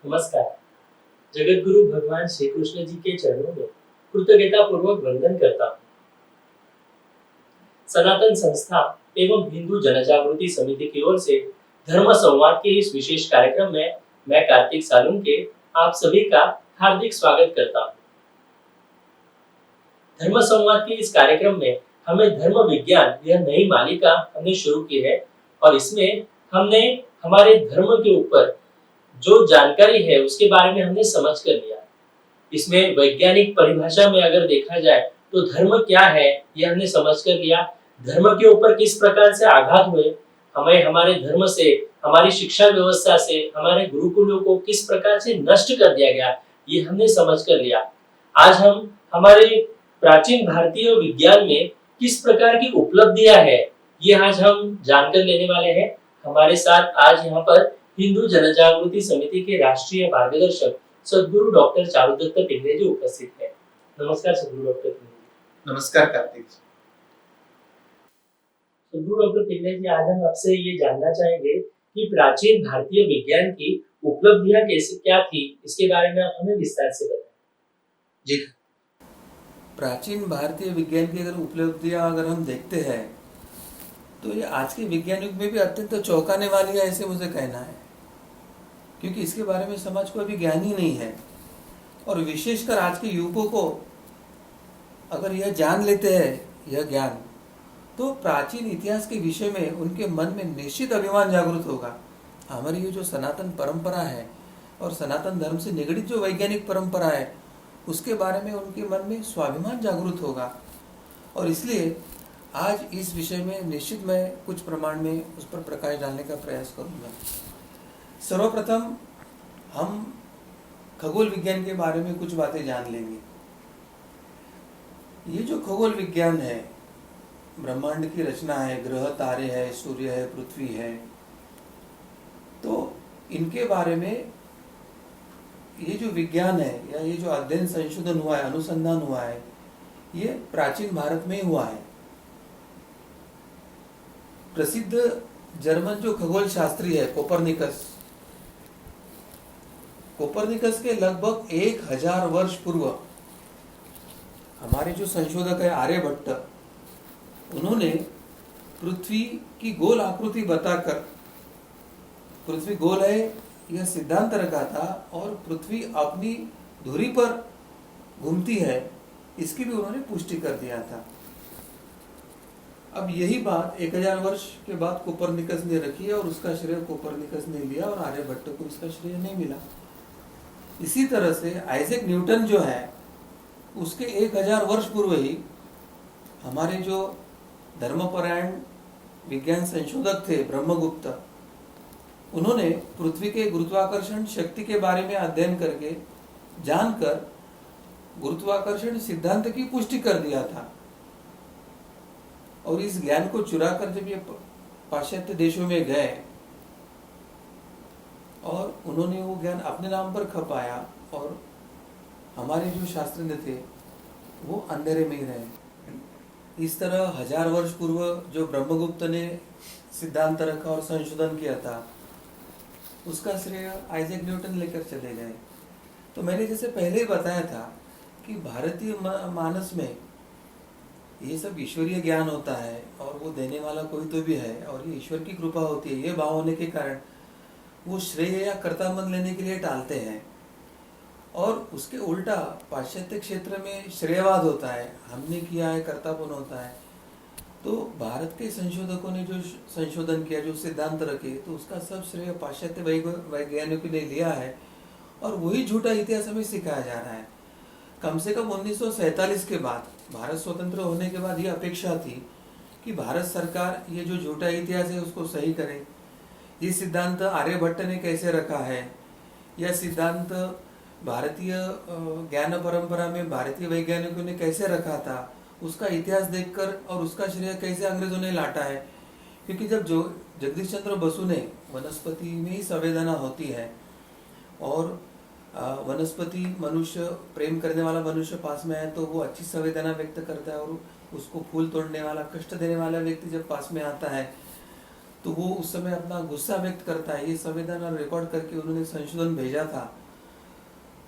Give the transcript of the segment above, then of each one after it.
नमस्कार। जगत गुरु भगवान श्री कृष्ण जी के चरणों में कृतज्ञता पूर्वक वंदन करता हूँ। सनातन संस्था एवं हिंदू जनजागृति समिति की ओर से धर्म संवाद के इस विशेष कार्यक्रम में मैं कार्तिक सालुंके आप सभी का हार्दिक स्वागत करता हूँ। धर्म संवाद के इस कार्यक्रम में हमें धर्म विज्ञान यह नई मालिका हमने शुरू की है और इसमें हमने हमारे धर्म के ऊपर जो जानकारी है उसके बारे में हमने समझ कर लिया। इसमें वैज्ञानिक परिभाषा में अगर देखा जाए तो धर्म क्या है यह हमने समझ कर लिया। धर्म के ऊपर किस प्रकार से आघात हुए, हमें हमारे धर्म से, हमारी शिक्षा व्यवस्था से, हमारे गुरुकुलों को किस प्रकार से नष्ट कर दिया गया, ये हमने समझ कर लिया। आज हम हमारे प्राचीन भारतीय विज्ञान में किस प्रकार की उपलब्धियां है ये आज हम जानकर लेने वाले हैं। हमारे साथ आज यहाँ पर हिंदू जनजागृति समिति के राष्ट्रीय मार्गदर्शक सद्गुरु डॉक्टर चारुदत्त टिंगरे जी उपस्थित है। नमस्कार सद्गुरु डॉक्टर टिंगरे जी। नमस्कार कार्तिक। सद्गुरु डॉक्टर टिंगरे जी, आज हम आपसे ये जानना चाहेंगे कि प्राचीन भारतीय विज्ञान की उपलब्धियां कैसे क्या थी, इसके बारे में आप हमें विस्तार से बताएं। जी, प्राचीन भारतीय विज्ञान की अगर उपलब्धियां अगर हम देखते हैं तो ये आज के विज्ञान युग में भी अत्यंत चौंकाने वाली है, ऐसे मुझे कहना है, क्योंकि इसके बारे में समाज को अभी ज्ञान ही नहीं है। और विशेषकर आज के युवकों को अगर यह जान लेते हैं यह ज्ञान, तो प्राचीन इतिहास के विषय में उनके मन में निश्चित अभिमान जागृत होगा। हमारी ये जो सनातन परंपरा है और सनातन धर्म से निगड़ित जो वैज्ञानिक परंपरा है उसके बारे में उनके मन में स्वाभिमान जागृत होगा। और इसलिए आज इस विषय में निश्चित मैं कुछ प्रमाण में उस पर प्रकाश डालने का प्रयास करूंगा। सर्वप्रथम हम खगोल विज्ञान के बारे में कुछ बातें जान लेंगे। ये जो खगोल विज्ञान है, ब्रह्मांड की रचना है, ग्रह तारे है, सूर्य है, पृथ्वी है, तो इनके बारे में ये जो विज्ञान है या ये जो अध्ययन संशोधन हुआ है, अनुसंधान हुआ है, ये प्राचीन भारत में ही हुआ है। प्रसिद्ध जर्मन जो खगोल शास्त्री है कोपरनिकस के लगभग 1000 वर्ष पूर्व हमारे जो संशोधक है आर्यभट्ट, उन्होंने पृथ्वी की गोल आकृति बताकर पृथ्वी गोल है यह सिद्धांत रखा था और पृथ्वी अपनी धुरी पर घूमती है, इसकी भी उन्होंने पुष्टि कर दिया था। अब यही बात 1000 वर्ष के बाद कोपरनिकस ने रखी है और उसका श्रेय कोपरनिकस ने लिया और आर्यभट्ट को इसका श्रेय नहीं मिला। इसी तरह से आइजैक न्यूटन जो है उसके 1000 वर्ष पूर्व ही हमारे जो धर्मपरायण विज्ञान संशोधक थे ब्रह्मगुप्त, उन्होंने पृथ्वी के गुरुत्वाकर्षण शक्ति के बारे में अध्ययन करके जानकर गुरुत्वाकर्षण सिद्धांत की पुष्टि कर दिया था। और इस ज्ञान को चुराकर जब ये पाश्चात्य देशों में गए और उन्होंने वो ज्ञान अपने नाम पर खपाया और हमारे जो शास्त्रज्ञ थे वो अंधेरे में ही रहे। इस तरह 1000 वर्ष पूर्व जो ब्रह्मगुप्त ने सिद्धांत रखा और संशोधन किया था उसका श्रेय आइजैक न्यूटन लेकर चले गए। तो मैंने जैसे पहले ही बताया था कि भारतीय मानस में ये सब ईश्वरीय ज्ञान होता है और वो देने वाला कोई तो भी है और ये ईश्वर की कृपा होती है, ये भाव होने के कारण वो श्रेय या कर्तामंद लेने के लिए टालते हैं। और उसके उल्टा पाश्चात्य क्षेत्र में श्रेयवाद होता है, हमने किया है, कर्तापन होता है। तो भारत के संशोधकों ने जो संशोधन किया, जो सिद्धांत रखे, तो उसका सब श्रेय पाश्चात्य वैज्ञानिकों ने लिया है और वही झूठा इतिहास हमें सिखाया जा रहा है। कम से कम 1947 के बाद, भारत स्वतंत्र होने के बाद ये अपेक्षा थी कि भारत सरकार ये जो झूठा इतिहास है उसको सही करे। ये सिद्धांत आर्यभट्ट ने कैसे रखा है, यह सिद्धांत भारतीय ज्ञान परंपरा में भारतीय वैज्ञानिकों ने कैसे रखा था, उसका इतिहास देखकर और उसका श्रेय कैसे अंग्रेजों ने लाटा है। क्योंकि जब जो जगदीश चंद्र बसु ने वनस्पति में ही संवेदना होती है और वनस्पति मनुष्य प्रेम करने वाला मनुष्य पास में है तो वो अच्छी संवेदना व्यक्त करता है और उसको फूल तोड़ने वाला, कष्ट देने वाला व्यक्ति जब पास में आता है तो वो उस समय अपना गुस्सा व्यक्त करता है। ये संवेदना रिकॉर्ड करके उन्होंने संशोधन भेजा था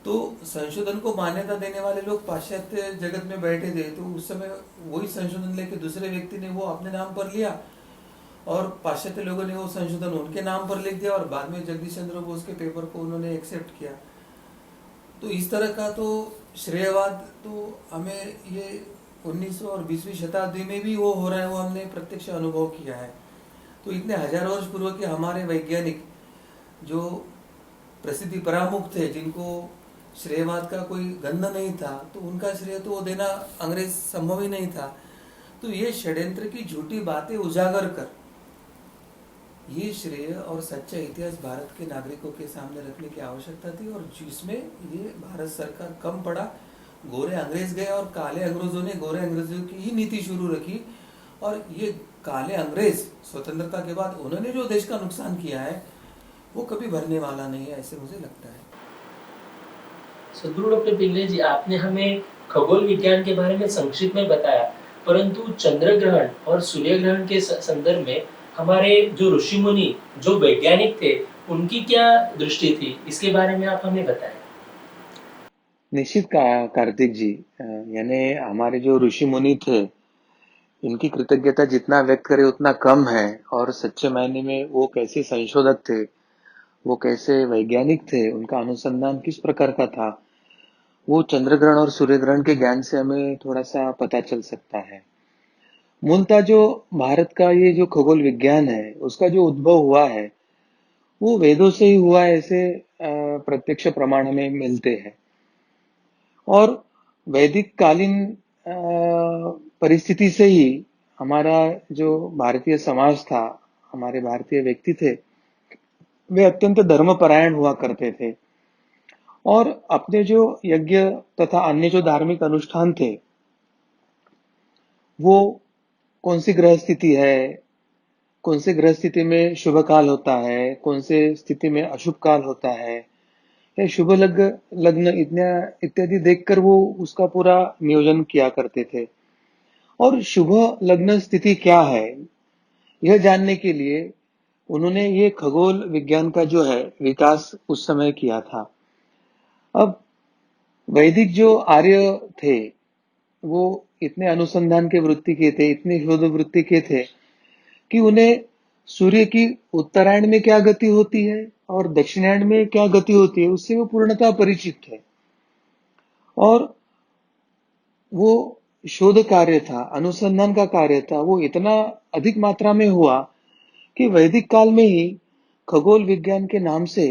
तो संशोधन को मान्यता देने वाले लोग पाश्चात्य जगत में बैठे थे, तो उस समय वही संशोधन लेके दूसरे व्यक्ति ने वो अपने नाम पर लिया और पाश्चात्य लोगों ने वो संशोधन उनके नाम पर लिख दिया और बाद में जगदीश चंद्र बोस के पेपर को उन्होंने एक्सेप्ट किया। तो इस तरह का तो श्रेयवाद तो हमें ये 19 और 20वीं शताब्दी में भी वो हो रहा है, वो हमने प्रत्यक्ष अनुभव किया है। तो इतने हजार वर्ष पूर्व के हमारे वैज्ञानिक जो प्रसिद्धि परामुख थे, जिनको श्रेयवाद का कोई गंध नहीं था, तो उनका श्रेय तो वो देना अंग्रेज संभव ही नहीं था। तो ये षड्यंत्र की झूठी बातें उजागर कर ये श्रेय और सच्चा इतिहास भारत के नागरिकों के सामने रखने की आवश्यकता थी, और जिसमें ये भारत सरकार कम पड़ा। गोरे अंग्रेज गए और काले अंग्रेजों ने गोरे अंग्रेजों की ही नीति शुरू रखी, और ये काले अंग्रेज स्वतंत्रता के बाद उन्होंने जो देश का नुकसान किया है वो कभी भरने वाला नहीं है, ऐसे मुझे लगता है। सदगुरु डॉक्टर पिंगले जी, आपने हमें खगोल विज्ञान के बारे में संक्षिप्त में बताया, परंतु चंद्र ग्रहण और सूर्य ग्रहण के संदर्भ में हमारे जो ऋषि मुनि, जो वैज्ञानिक थे, उनकी क्या दृष्टि थी, इसके बारे में आप हमें बताएं। निश्चित कार्तिक जी, यानी हमारे जो ऋषि मुनि थे, इनकी कृतज्ञता जितना व्यक्त करे उतना कम है। और सच्चे मायने में वो कैसे संशोधक थे, वो कैसे वैज्ञानिक थे, उनका अनुसंधान किस प्रकार का था, वो चंद्र ग्रहण और सूर्य ग्रहण के ज्ञान से हमें थोड़ा सा पता चल सकता है। मूलतः जो भारत का ये जो खगोल विज्ञान है, उसका जो उद्भव हुआ है वो वेदों से ही हुआ है, ऐसे प्रत्यक्ष प्रमाण हमें मिलते हैं। और वैदिक कालीन परिस्थिति से ही हमारा जो भारतीय समाज था, हमारे भारतीय व्यक्ति थे, वे अत्यंत धर्मपरायण हुआ करते थे। और अपने जो यज्ञ तथा अन्य जो धार्मिक अनुष्ठान थे, वो कौन सी ग्रह स्थिति है, कौन से ग्रह स्थिति में शुभ काल होता है, कौन से स्थिति में अशुभ काल होता है, या शुभ लग्न इत्यादि देखकर वो उसका पूरा नियोजन किया करते थे। और शुभ लग्न स्थिति क्या है, यह जानने के लिए उन्होंने ये खगोल विज्ञान का जो है विकास उस समय किया था। अब वैदिक जो आर्य थे, वो इतने अनुसंधान के वृत्ति के थे, इतने शोध वृत्ति के थे कि उन्हें सूर्य की उत्तरायण में क्या गति होती है और दक्षिणायण में क्या गति होती है, उससे वो पूर्णतः परिचित थे। और वो शोध कार्य था, अनुसंधान का कार्य था, वो इतना अधिक मात्रा में हुआ कि वैदिक काल में ही खगोल विज्ञान के नाम से,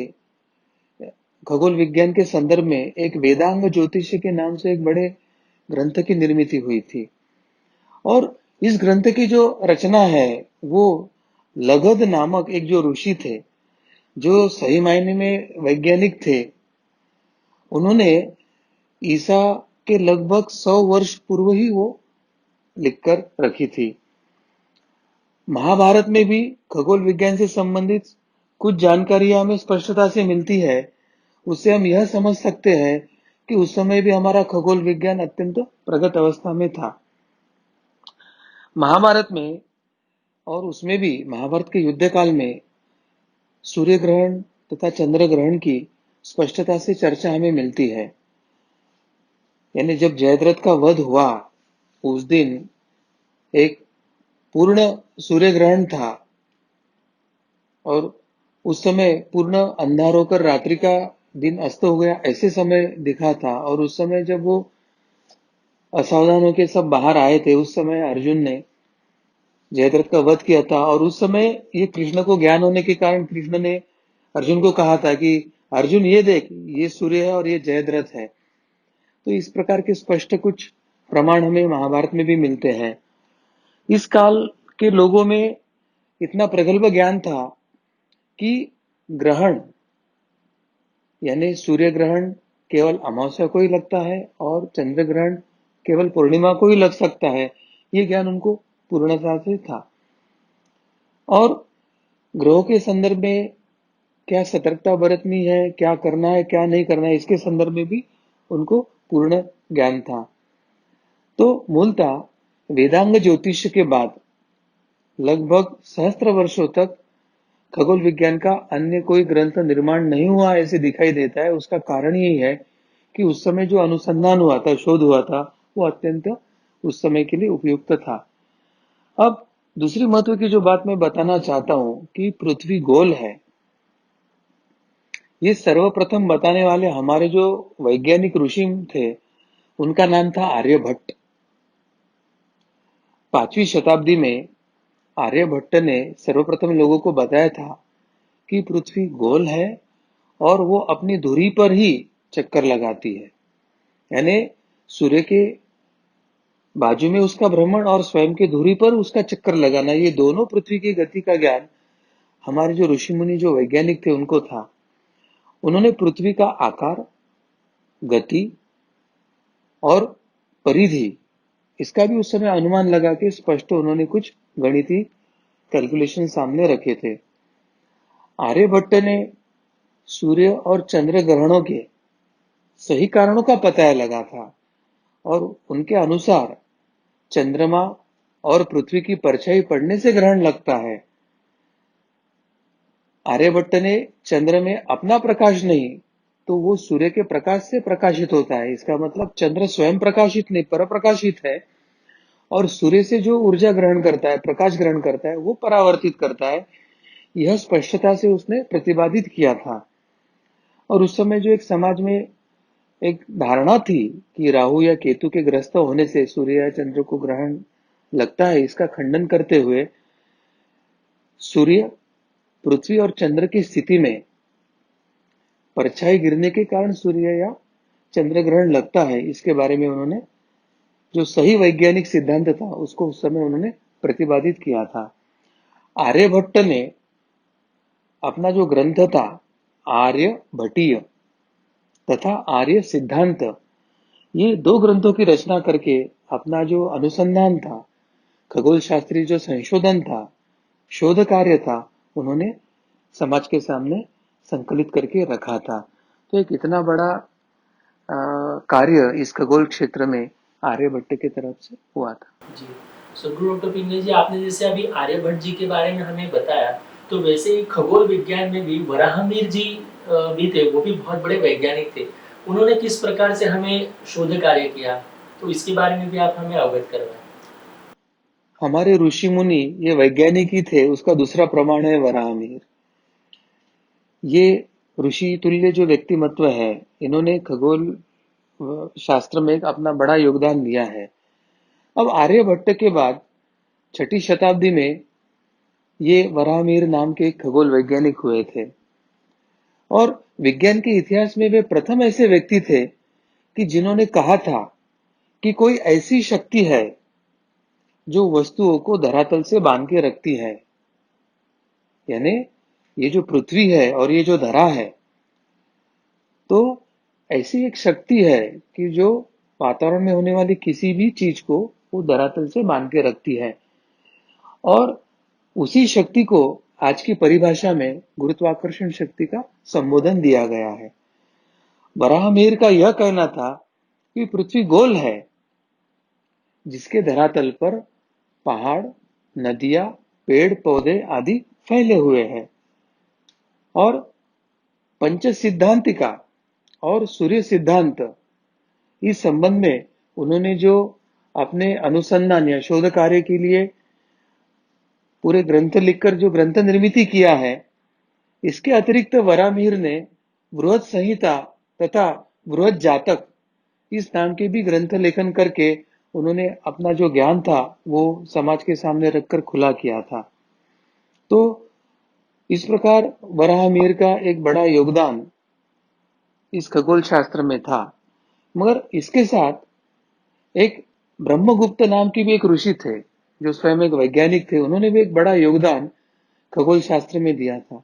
खगोल विज्ञान के संदर्भ में एक वेदांग ज्योतिष के नाम से एक बड़े ग्रंथ की निर्मित हुई थी। और इस ग्रंथ की जो रचना है, वो लगध नामक एक जो ऋषि थे, जो सही मायने में वैज्ञानिक थे, उन्होंने ईसा के लगभग 100 वर्ष पूर्व ही वो लिखकर रखी थी। महाभारत में भी खगोल विज्ञान से संबंधित कुछ जानकारियां हमें स्पष्टता से मिलती है। उससे हम यह समझ सकते हैं कि उस समय भी हमारा खगोल विज्ञान अत्यंत प्रगत अवस्था में था। महाभारत में, और उसमें भी महाभारत के युद्ध काल में सूर्य ग्रहण तथा चंद्र ग्रहण की स्पष्टता से चर्चा हमें मिलती है। यानी जब जयद्रथ का वध हुआ, उस दिन एक पूर्ण सूर्य ग्रहण था और उस समय पूर्ण अंधार होकर रात्रि का दिन अस्त हो गया, ऐसे समय दिखा था। और उस समय जब वो असावधान होकर सब बाहर आए थे, उस समय अर्जुन ने जयद्रथ का वध किया था। और उस समय ये कृष्ण को ज्ञान होने के कारण कृष्ण ने अर्जुन को कहा था कि अर्जुन ये देख, ये सूर्य है और ये जयद्रथ है। तो इस प्रकार के स्पष्ट कुछ प्रमाण हमें महाभारत में भी मिलते हैं। इस काल के लोगों में इतना प्रगल्भ ज्ञान था कि ग्रहण यानी सूर्य ग्रहण केवल अमावस्या को ही लगता है और चंद्र ग्रहण केवल पूर्णिमा को ही लग सकता है, ये ज्ञान उनको पूर्णता से था। और ग्रहों के संदर्भ में क्या सतर्कता बरतनी है, क्या करना है, क्या नहीं करना है, इसके संदर्भ में भी उनको पूर्ण ज्ञान था। तो मूलतः वेदांग ज्योतिष के बाद लगभग सहस्त्र वर्षों तक खगोल विज्ञान का अन्य कोई ग्रंथ निर्माण नहीं हुआ ऐसे दिखाई देता है। उसका कारण यही है कि उस समय जो अनुसंधान हुआ था, शोध हुआ था, वो अत्यंत उस समय के लिए उपयुक्त था। अब दूसरी महत्व की जो बात मैं बताना चाहता हूं कि पृथ्वी गोल है, ये सर्वप्रथम बताने वाले हमारे जो वैज्ञानिक ऋषि थे, उनका नाम था आर्यभट्ट। 5वीं शताब्दी में आर्यभट्ट ने सर्वप्रथम लोगों को बताया था कि पृथ्वी गोल है और वो अपनी धुरी पर ही चक्कर लगाती है, यानी सूर्य के बाजू में उसका भ्रमण और स्वयं की धुरी पर उसका चक्कर लगाना, ये दोनों पृथ्वी की गति का ज्ञान हमारे जो ऋषि मुनि जो वैज्ञानिक थे उनको था। उन्होंने पृथ्वी का आकार, गति और परिधि, इसका भी उस समय अनुमान लगा के स्पष्ट उन्होंने कुछ गणितीय कैलकुलेशन सामने रखे थे। आर्यभट्ट ने सूर्य और चंद्र ग्रहणों के सही कारणों का पता लगा था और उनके अनुसार चंद्रमा और पृथ्वी की परछाई पड़ने से ग्रहण लगता है। आर्यभट्ट ने चंद्र में अपना प्रकाश नहीं, तो वो सूर्य के प्रकाश से प्रकाशित होता है। इसका मतलब चंद्र स्वयं प्रकाशित नहीं, परप्रकाशित है, और सूर्य से जो ऊर्जा ग्रहण करता है, प्रकाश ग्रहण करता है, वो परावर्तित करता है। यह स्पष्टता से उसने प्रतिपादित किया था। और उस समय जो एक समाज में एक धारणा थी कि राहु या केतु के ग्रस्त होने से सूर्य या चंद्र को ग्रहण लगता है, इसका खंडन करते हुए सूर्य, पृथ्वी और चंद्र की स्थिति में परछाई गिरने के कारण सूर्य या चंद्र ग्रहण लगता है, इसके बारे में उन्होंने जो सही वैज्ञानिक सिद्धांत था उसको उस समय उन्होंने प्रतिपादित किया था। आर्यभट्ट ने अपना जो ग्रंथ था आर्यभटीय तथा आर्य सिद्धांत, ये दो ग्रंथों की रचना करके अपना जो अनुसंधान था, खगोल शास्त्री जो संशोधन था, शोध कार्य था, उन्होंने समाज के सामने संकलित करके रखा था। तो एक इतना बड़ा कार्य इस खगोल क्षेत्र में आर्यभट्ट की तरफ से हुआ था। जी, सो गुरु डॉक्टर पिंगले जी, आपने जैसे अभी आर्यभट्ट जी के बारे में हमें बताया, तो वैसे ही खगोल विज्ञान में भी वराहमिहिर जी भी थे, वो भी बहुत बड़े वैज्ञानिक थे। उन्होंने किस प्रकार से हमें शोध कार्य किया, तो इसके बारे में भी आप हमें अवगत करवाएं। हमारे ऋषि मुनि ये वैज्ञानिक ही थे, उसका दूसरा प्रमाण है वराहमिहिर। ये ऋषि तुल्य जो व्यक्तिमत्व है, इन्होंने खगोल शास्त्र में अपना बड़ा योगदान दिया है। अब आर्यभट्ट के बाद 6ठी शताब्दी में ये वराहमिहिर नाम के खगोल वैज्ञानिक हुए थे और विज्ञान के इतिहास में वे प्रथम ऐसे व्यक्ति थे कि जिन्होंने कहा था कि कोई ऐसी शक्ति है जो वस्तुओं को धरातल से बांध के रखती है। यानी ये जो पृथ्वी है और ये जो धरा है, तो ऐसी एक शक्ति है कि जो वातावरण में होने वाली किसी भी चीज को वो धरातल से बांध के रखती है। और उसी शक्ति को आज की परिभाषा में गुरुत्वाकर्षण शक्ति का संबोधन दिया गया है। वराहमिहिर का यह कहना था कि पृथ्वी गोल है, जिसके धरातल पर पहाड़, नदियां, पेड़ पौधे आदि फैले हुए हैं। और पंच सिद्धांतिका और सूर्य सिद्धांत, इस संबंध में उन्होंने जो अपने अनुसंधान या शोध कार्य के लिए पूरे ग्रंथ लिखकर जो ग्रंथ निर्मित किया है, इसके अतिरिक्त वराहमिहिर ने बृहद संहिता तथा बृहद जातक इस नाम के भी ग्रंथ लेखन करके उन्होंने अपना जो ज्ञान था वो समाज के सामने रखकर खुला किया था। तो इस प्रकार वराहमिहिर का एक बड़ा योगदान इस खगोल शास्त्र में था। मगर इसके साथ एक ब्रह्मगुप्त नाम की भी एक ऋषि थे, जो स्वयं एक वैज्ञानिक थे, उन्होंने भी एक बड़ा योगदान खगोल शास्त्र में दिया था।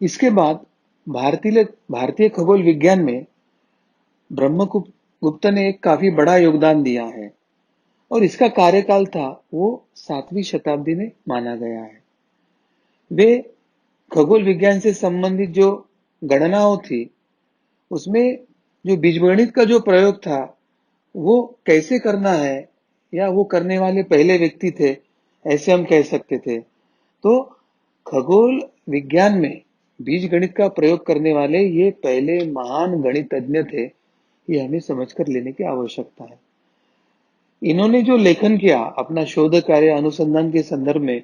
इसके बाद भारतीय खगोल विज्ञान में ब्रह्मगुप्त ने एक काफी बड़ा योगदान दिया है और इसका कार्यकाल था वो 7वीं शताब्दी में माना गया है। वे खगोल विज्ञान से संबंधित जो गणनाओं थी, उसमें जो बीजगणित का जो प्रयोग था वो कैसे करना है, या वो करने वाले पहले व्यक्ति थे, ऐसे हम कह सकते थे। तो खगोल विज्ञान में बीज गणित का प्रयोग करने वाले ये पहले महान गणितज्ञ थे, ये हमें समझकर लेने की आवश्यकता है। इन्होंने जो लेखन किया अपना शोध कार्य अनुसंधान के संदर्भ में,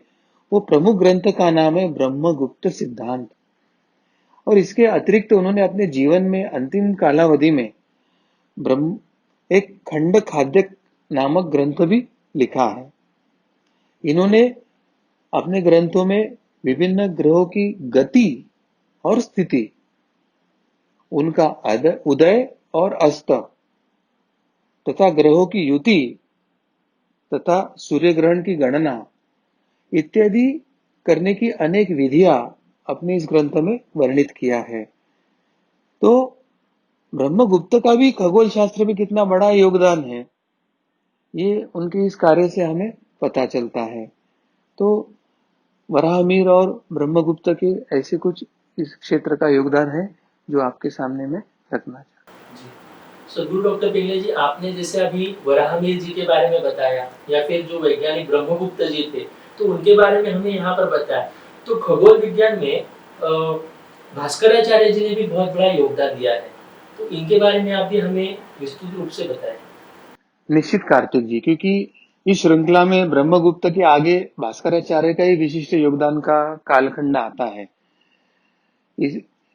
वो प्रमुख ग्रंथ का नाम है ब्रह्मगुप्त सिद्धांत। और इसके अतिरिक्त उन्होंने अपने जीवन में अंतिम कालावधि में ब्रह्म एक खंड खाद्य नामक ग्रंथ भी लिखा है। इन्होंने अपने ग्रंथों में विभिन्न ग्रहों की गति और स्थिति, उनका उदय और अस्त तथा ग्रहों की युति तथा सूर्य ग्रहण की गणना इत्यादि करने की अनेक विधियां अपने इस ग्रंथ में वर्णित किया है। तो ब्रह्मगुप्त का भी खगोल शास्त्र में कितना बड़ा योगदान है, ये उनके इस कार्य से हमें पता चलता है। तो वराहमिहिर और ब्रह्मगुप्त के ऐसे कुछ इस क्षेत्र का योगदान है जो आपके सामने में रखना चाहता जी। गुरु डॉक्टर पिंगले जी, आपने जैसे अभी वराहमिहिर जी के बारे में बताया या फिर जो वैज्ञानिक ब्रह्मगुप्त जी थे, तो उनके बारे में हमने यहाँ पर बताया। तो खगोल विज्ञान में भास्कराचार्य जी ने भी बहुत बड़ा योगदान दिया है, तो इनके बारे में आप भी हमें विस्तृत रूप से बताएं। निश्चित कार्तिक जी, क्योंकि इस श्रृंखला में ब्रह्मगुप्त के आगे भास्कराचार्य का ही विशिष्ट योगदान का कालखंड आता है।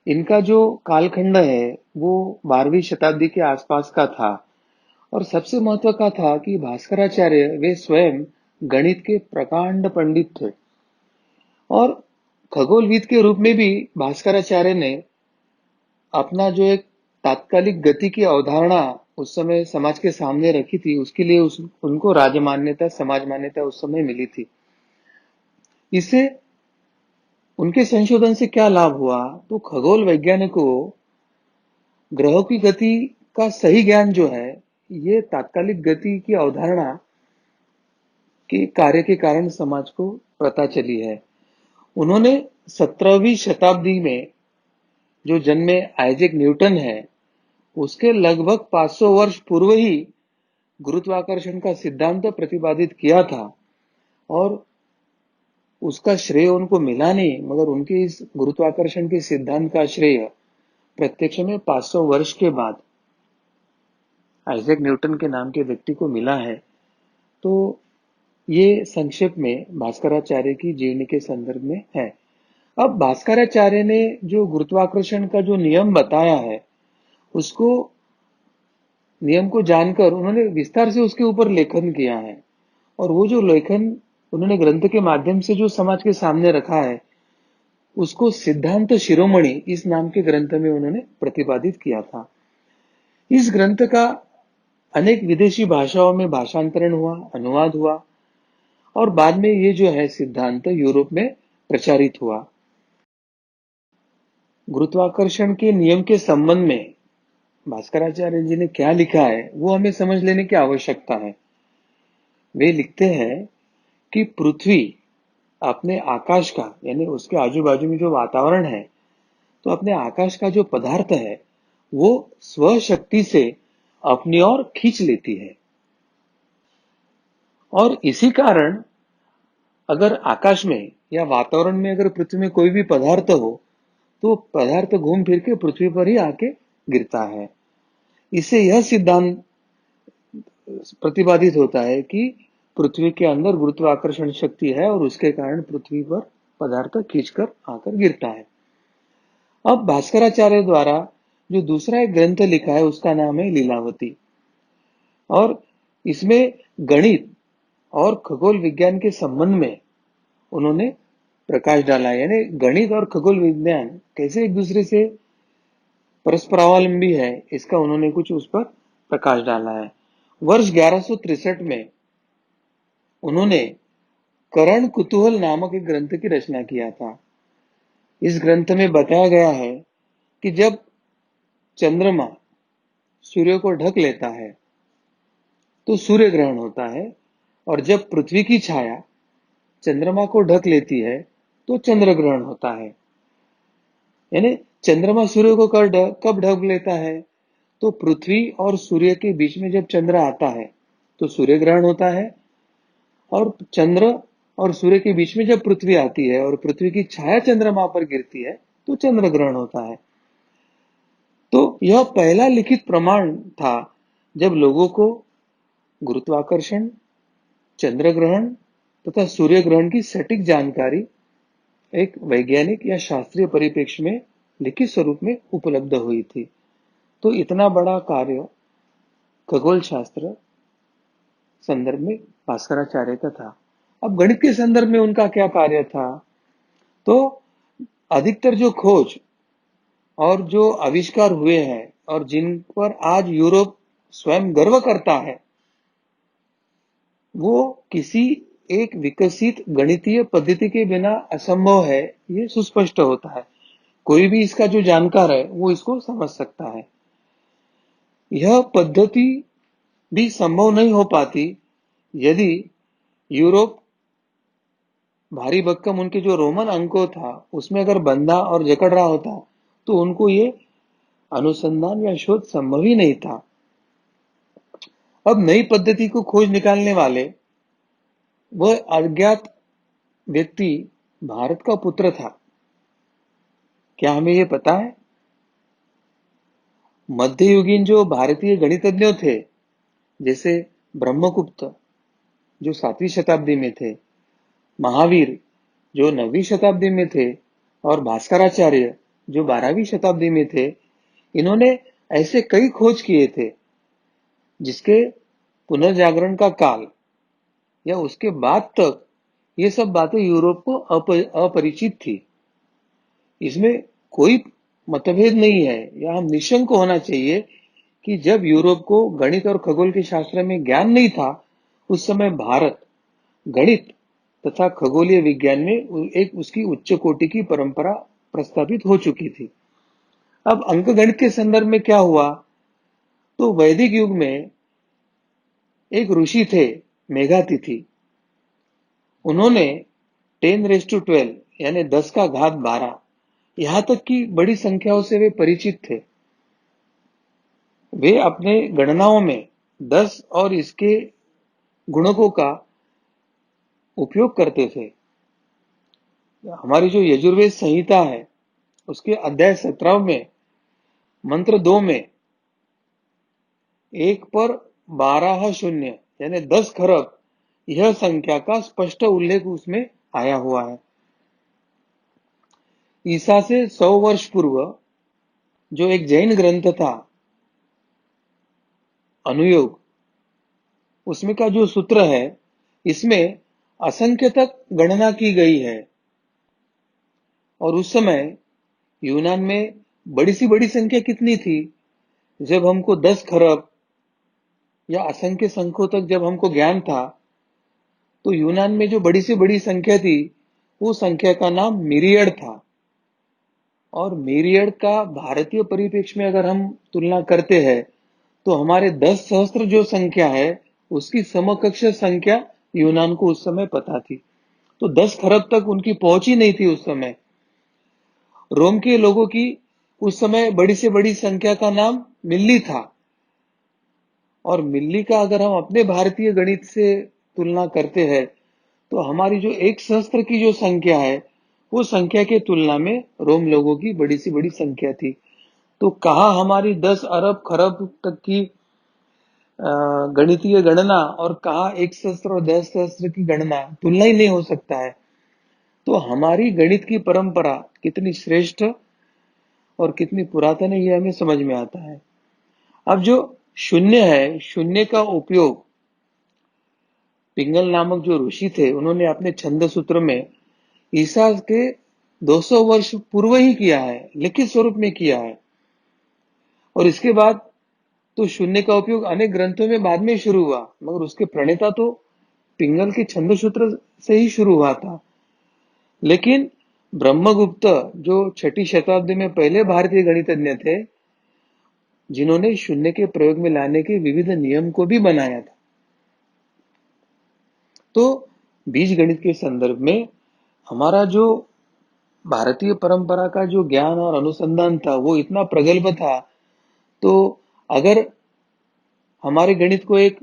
इनका जो कालखंड है वो 12वीं शताब्दी के आसपास का था, और सबसे महत्व का था कि भास्कराचार्य वे स्वयं गणित के प्रकांड पंडित थे, और खगोलविद के रूप में भी भास्कराचार्य ने अपना जो एक तात्कालिक गति की अवधारणा उस समय समाज के सामने रखी थी, उसके लिए उनको राजमान्यता, समाज मान्यता उस समय मिली थी। इससे उनके संशोधन से क्या लाभ हुआ, तो खगोल वैज्ञानिकों को ग्रहों की गति का सही ज्ञान जो है, ये तात्कालिक गति की अवधारणा के कार्य के कारण समाज को पता चली है। उन्होंने 17वीं शताब्दी में जो जन्मे आइजैक न्यूटन है, उसके लगभग 500 वर्ष पूर्व ही गुरुत्वाकर्षण का सिद्धांत प्रतिपादित किया था, और उसका श्रेय उनको मिला नहीं, मगर उनके इस गुरुत्वाकर्षण के सिद्धांत का श्रेय प्रत्यक्ष में 500 वर्ष के बाद आइजैक न्यूटन के नाम के व्यक्ति को मिला है। तो ये संक्षेप में भास्कराचार्य की जीवनी के संदर्भ में है। अब भास्कराचार्य ने जो गुरुत्वाकर्षण का जो नियम बताया है, उसको नियम को जानकर उन्होंने विस्तार से उसके ऊपर लेखन किया है, और वो जो लेखन उन्होंने ग्रंथ के माध्यम से जो समाज के सामने रखा है, उसको सिद्धांत शिरोमणि इस नाम के ग्रंथ में उन्होंने प्रतिपादित किया था। इस ग्रंथ का अनेक विदेशी भाषाओं में भाषांतरण हुआ, अनुवाद हुआ, और बाद में ये जो है सिद्धांत यूरोप में प्रचारित हुआ। गुरुत्वाकर्षण के नियम के संबंध में भास्कराचार्य जी ने क्या लिखा है, वो हमें समझ लेने की आवश्यकता है। वे लिखते हैं कि पृथ्वी अपने आकाश का, यानी उसके आजू बाजू में जो वातावरण है, तो अपने आकाश का जो पदार्थ है वो स्वशक्ति से अपनी ओर खींच लेती है, और इसी कारण अगर आकाश में या वातावरण में अगर पृथ्वी में कोई भी पदार्थ हो, तो पदार्थ घूम फिर के पृथ्वी पर ही आके गिरता है। इससे यह सिद्धांत प्रतिपादित होता है कि पृथ्वी के अंदर गुरुत्वाकर्षण शक्ति है, और उसके कारण पृथ्वी पर पदार्थ खींचकर आकर गिरता है। अब भास्कराचार्य द्वारा जो दूसरा एक ग्रंथ लिखा है, उसका नाम है लीलावती, और इसमें गणित और खगोल विज्ञान के संबंध में उन्होंने प्रकाश डाला है, यानी गणित और खगोल विज्ञान कैसे एक दूसरे से परस्परावलंबी है, इसका उन्होंने कुछ उस पर प्रकाश डाला है। वर्ष 1163 में उन्होंने करण कुतूहल नामक एक ग्रंथ की रचना किया था। इस ग्रंथ में बताया गया है कि जब चंद्रमा सूर्य को ढक लेता है तो सूर्य ग्रहण होता है, और जब पृथ्वी की छाया चंद्रमा को ढक लेती है तो चंद्र ग्रहण होता है। यानी चंद्रमा सूर्य को कब ढक लेता है, तो पृथ्वी और सूर्य के बीच में जब चंद्र आता है तो सूर्य ग्रहण होता है, और चंद्र और सूर्य के बीच में जब पृथ्वी आती है और पृथ्वी की छाया चंद्रमा पर गिरती है तो चंद्र ग्रहण होता है। तो यह पहला लिखित प्रमाण था जब लोगों को गुरुत्वाकर्षण, चंद्र ग्रहण तथा सूर्य ग्रहण की सटीक जानकारी एक वैज्ञानिक या शास्त्रीय परिप्रेक्ष्य में लिखित स्वरूप में उपलब्ध हुई थी। तो इतना बड़ा कार्य खगोल शास्त्र संदर्भ में भास्कराचार्य का था। अब गणित के संदर्भ में उनका क्या कार्य था? तो अधिकतर जो खोज और जो आविष्कार हुए हैं और जिन पर आज यूरोप स्वयं गर्व करता है, वो किसी एक विकसित गणितीय पद्धति के बिना असंभव है, ये सुस्पष्ट होता है। कोई भी इसका जो जानकार है वो इसको समझ सकता है। यह पद्धति भी संभव नहीं हो पाती यदि यूरोप भारी भक्कम उनके जो रोमन अंको था उसमें अगर बंधा और जकड़ रहा होता तो उनको ये अनुसंधान या शोध संभव ही नहीं था। अब नई पद्धति को खोज निकालने वाले वह अज्ञात व्यक्ति भारत का पुत्र था। क्या हमें ये पता है? मध्ययुगीन जो भारतीय गणितज्ञ थे, जैसे ब्रह्मगुप्त जो 7वीं शताब्दी में थे, महावीर जो 9वीं शताब्दी में थे और भास्कराचार्य जो 12वीं शताब्दी में थे, इन्होंने ऐसे कई खोज किए थे जिसके पुनर्जागरण का काल या उसके बाद तक ये सब बातें यूरोप को अपरिचित थी। इसमें कोई मतभेद नहीं है या हम निशंक होना चाहिए कि जब यूरोप को गणित और खगोल के शास्त्र में ज्ञान नहीं था, उस समय भारत गणित तथा खगोलीय विज्ञान में एक उसकी उच्च कोटि की परंपरा प्रस्थापित हो चुकी थी। अब अंक गणित के संदर्भ में क्या हुआ? तो वैदिक युग में एक ऋषि थे मेघातिथि। उन्होंने 10⁻12 यानी 10 का घात 12 यहां तक की बड़ी संख्याओं से वे परिचित थे। वे अपने गणनाओं में 10 और इसके गुणकों का उपयोग करते थे। हमारी जो यजुर्वेद संहिता है उसके अध्याय 17 में मंत्र 2 में 1 पर 12 शून्य यानी 10 खरब यह संख्या का स्पष्ट उल्लेख उसमें आया हुआ है। ईसा से 100 वर्ष पूर्व जो एक जैन ग्रंथ था अनुयोग, उसमें का जो सूत्र है इसमें असंख्य तक गणना की गई है। और उस समय यूनान में बड़ी सी बड़ी संख्या कितनी थी? जब हमको 10 खरब या असंख्य संख्यों तक जब हमको ज्ञान था, तो यूनान में जो बड़ी से बड़ी संख्या थी वो संख्या का नाम मिरियड था। और मिरियड का भारतीय परिप्रेक्ष्य में अगर हम तुलना करते हैं तो हमारे 10 सहस्त्र जो संख्या है उसकी समकक्ष संख्या यूनान को उस समय पता थी। तो 10 खरब तक उनकी पहुंच ही नहीं थी उस समय। रोम के लोगों की उस समय बड़ी से बड़ी संख्या का नाम मिल्ली था। और मिल्ली का अगर हम अपने भारतीय गणित से तुलना करते हैं तो हमारी जो एक सहस्त्र की जो संख्या है वो संख्या के तुलना में रोम लोगों की बड़ी सी बड़ी संख्या थी। तो कहा हमारी 10 अरब खरब तक की गणितीय गणना और कहा एक सहस्त्र और 10 सहस्त्र की गणना, तुलना ही नहीं हो सकता है। तो हमारी गणित की परंपरा कितनी श्रेष्ठ और कितनी पुरातन है ये हमें समझ में आता है। अब जो शून्य है, शून्य का उपयोग पिंगल नामक जो ऋषि थे उन्होंने अपने छंद सूत्र में ईसा के 200 वर्ष पूर्व ही किया है, लिखित स्वरूप में किया है। और इसके बाद तो शून्य का उपयोग अनेक ग्रंथों में बाद में शुरू हुआ, मगर उसके प्रणेता तो पिंगल के छंद सूत्र से ही शुरू हुआ था। लेकिन ब्रह्मगुप्त जो 6ठी शताब्दी में पहले भारतीय गणितज्ञ थे, जिन्होंने शून्य के प्रयोग में लाने के विविध नियम को भी बनाया था। तो बीज गणित के संदर्भ में हमारा जो भारतीय परंपरा का जो ज्ञान और अनुसंधान था वो इतना प्रगल्भ था। तो अगर हमारे गणित को एक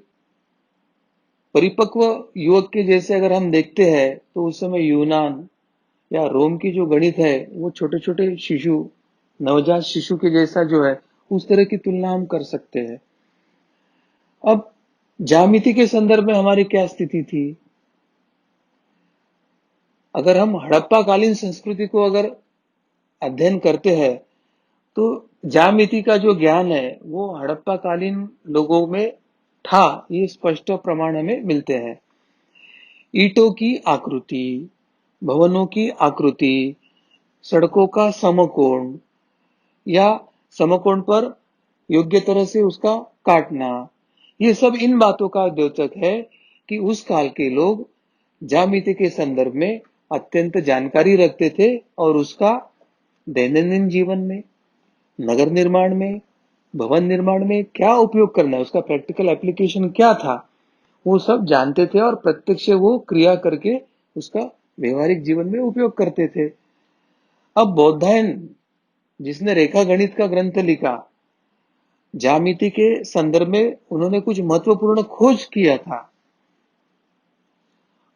परिपक्व युवक के जैसे अगर हम देखते हैं तो उस समय यूनान या रोम की जो गणित है वो छोटे छोटे शिशु, नवजात शिशु के जैसा जो है, उस तरह की तुलना हम कर सकते हैं। अब ज्यामिति के संदर्भ में हमारी क्या स्थिति थी? अगर हम हड़प्पा कालीन संस्कृति को अगर अध्ययन करते हैं तो ज्यामिति का जो ज्ञान है वो हड़प्पा कालीन लोगों में था, ये स्पष्ट प्रमाण हमें मिलते हैं। ईंटों की आकृति, भवनों की आकृति, सड़कों का समकोण या समकोण पर योग्य तरह से उसका काटना, ये सब इन बातों का द्योतक है कि उस काल के लोग ज्यामिति के संदर्भ में अत्यंत जानकारी रखते थे और उसका दैनंदिन जीवन में, नगर निर्माण में, भवन निर्माण में क्या उपयोग करना है, उसका प्रैक्टिकल एप्लीकेशन क्या था, वो सब जानते थे और प्रत्यक्ष वो क्रिया करके उसका व्यवहारिक जीवन में उपयोग करते थे। अब बौद्धायन जिसने रेखा गणित का ग्रंथ लिखा, ज्यामिति के संदर्भ में उन्होंने कुछ महत्वपूर्ण खोज किया था।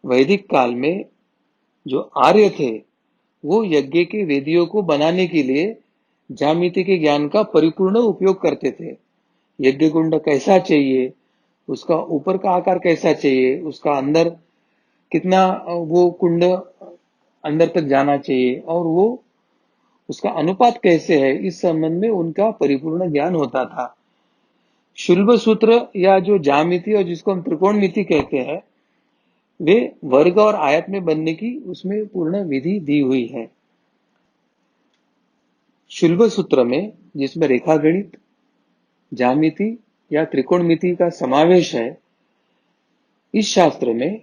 वैदिक काल में जो आर्य थे वो यज्ञ के वेदियों को बनाने के लिए ज्यामिति के ज्ञान का परिपूर्ण उपयोग करते थे। यज्ञ कुंड कैसा चाहिए, उसका ऊपर का आकार कैसा चाहिए, उसका अंदर कितना वो कुंड अंदर तक जाना चाहिए और वो उसका अनुपात कैसे है, इस संबंध में उनका परिपूर्ण ज्ञान होता था। शुल्ब सूत्र या जो ज्यामिति और जिसको हम त्रिकोणमिति कहते हैं, वे वर्ग और आयत में बनने की उसमें पूर्ण विधि दी हुई है। शुल्ब सूत्र में जिसमें रेखा गणित, ज्यामिति या त्रिकोणमिति का समावेश है, इस शास्त्र में